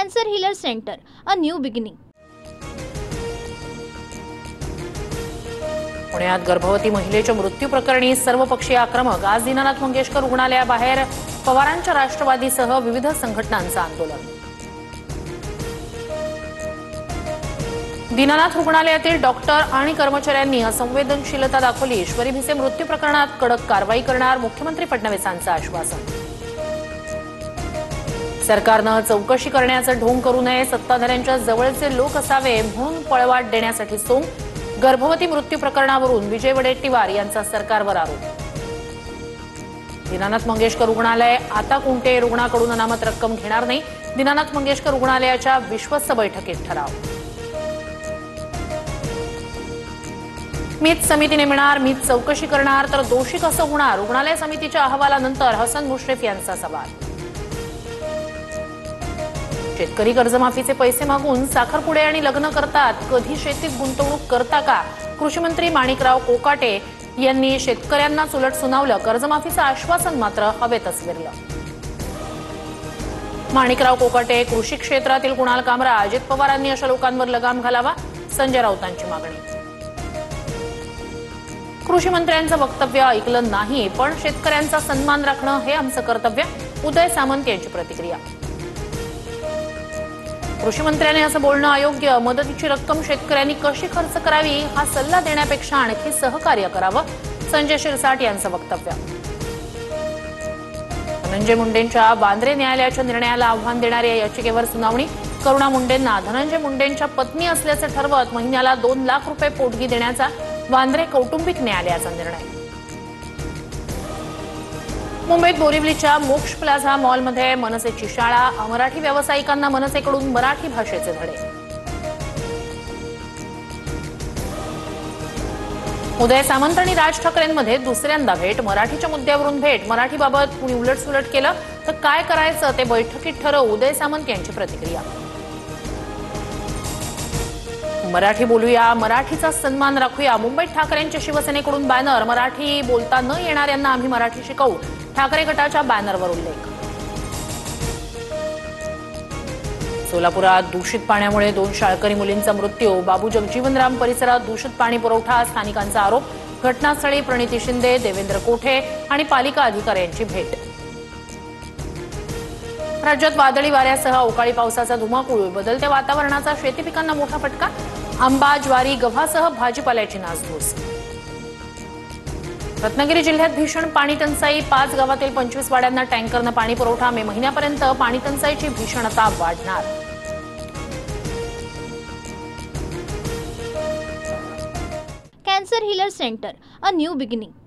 Cancer healer centre, a new beginning. पुण्यात गर्भवती महिलेच्या मृत्यू प्रकरणी सर्वपक्षीय आक्रमक. आज दीनानाथ मंगेशकर रुग्णालयाबाहेर पवारांच्या राष्ट्रवादीसह विविध संघटनांचं आंदोलन. दीनानाथ रुग्णालयातील डॉक्टर आणि कर्मचाऱ्यांनी असंवेदनशीलता दाखवली. ईश्वरी भिसे मृत्यू प्रकरणात कडक कारवाई करणार, मुख्यमंत्री फडणवीसांचं आश्वासन. सरकारनं चौकशी करण्याचं ढोंग करू नये, सत्ताधाऱ्यांच्या जवळचे लोक असावे म्हणून पळवाट देण्यासाठी सोंग. गर्भवती मृत्यू प्रकरणावरून विजय वडेट्टीवार यांचा सरकारवर आरोप. दीनानाथ मंगेशकर रुग्णालय आता कोणत्याही रुग्णाकडून अनामत रक्कम घेणार नाही, दीनानाथ मंगेशकर रुग्णालयाच्या विश्वस्त बैठकीत ठराव. मीच समिती नेमणार, मीच चौकशी करणार तर दोषी कसं होणार, रुग्णालय समितीच्या अहवालानंतर हसन मुश्रीफ यांचा सवाल. शेतकरी कर्जमाफीचे पैसे मागून साखरपुडे आणि लग्न करतात, कधी शेतीत गुंतवणूक करता का? कृषी मंत्री माणिकराव कोकाटे यांनी शेतकऱ्यांनाच उलट सुनावलं. कर्जमाफीचं आश्वासन मात्र हवेतच विरलं. माणिकराव कोकाटे, कृषी क्षेत्रातील कुणाल कामरा, अजित पवारांनी अशा लोकांवर लगाम घालावा, संजय राऊतांची मागणी. कृषी मंत्र्यांचं वक्तव्य ऐकलं नाही, पण शेतकऱ्यांचा सन्मान राखणं हे आमचं कर्तव्य, उदय सामंत यांची प्रतिक्रिया. कृषी मंत्र्यांनी असं बोलणं अयोग्य, मदतीची रक्कम शेतकऱ्यांनी कशी खर्च करावी हा सल्ला देण्यापेक्षा आणखी सहकार्य करावं, संजय शिरसाट यांचं वक्तव्य. धनंजय मुंडेंच्या वांद्रे न्यायालयाच्या निर्णयाला आव्हान देणाऱ्या याचिकेवर सुनावणी. करुणा मुंडेंना धनंजय मुंडेंच्या पत्नी असल्याचं ठरवत महिन्याला 2 लाख रुपये पोटगी देण्याचा वांद्रे कौटुंबिक न्यायालयाचा निर्णय. मुंबईत बोरिवलीच्या मोक्ष प्लाझा मॉलमध्ये मनसेची शाळा, मराठी व्यावसायिकांना मनसेकडून मराठी भाषेचे धडे. उदय सामंत आणि राज ठाकरेंमध्ये दुसऱ्यांदा भेट, मराठीच्या मुद्द्यावरून भेट. मराठीबाबत कुणी उलटसुलट केलं तर काय करायचं ते बैठकीत ठरवू, उदय सामंत यांची प्रतिक्रिया. मराठी बोलूया, मराठीचा सन्मान राखूया. मुंबईत ठाकरेंच्या शिवसेनेकडून बॅनर, मराठी बोलता न येणाऱ्यांना आम्ही मराठी शिकवू, ठाकरे गटाच्या बॅनरवर उल्लेख. सोलापुरात दूषित पाण्यामुळे 2 शाळकरी मुलींचा मृत्यू. बाबू जगजीवनराम परिसरात दूषित पाणी पुरवठा, स्थानिकांचा आरोप. घटनास्थळी प्रणिती शिंदे, देवेंद्र कोठे आणि पालिका अधिकाऱ्यांची भेट. राज्यात वादळी वाऱ्यासह अवकाळी पावसाचा धुमाकूळ. बदलत्या वातावरणाचा शेती पिकांना मोठा फटका. आंबा, ज्वारी, गव्हासह भाजीपाल्याची नासधूस. रत्नागिरी जिल्ह्यात भीषण पाणी टंचाई. 5 गावातील 25 वाड्यांना टँकरनं पाणी पुरवठा. मे महिन्यापर्यंत पाणी टंचाईची भीषणता वाढणार. Cancer healer centre, a new beginning.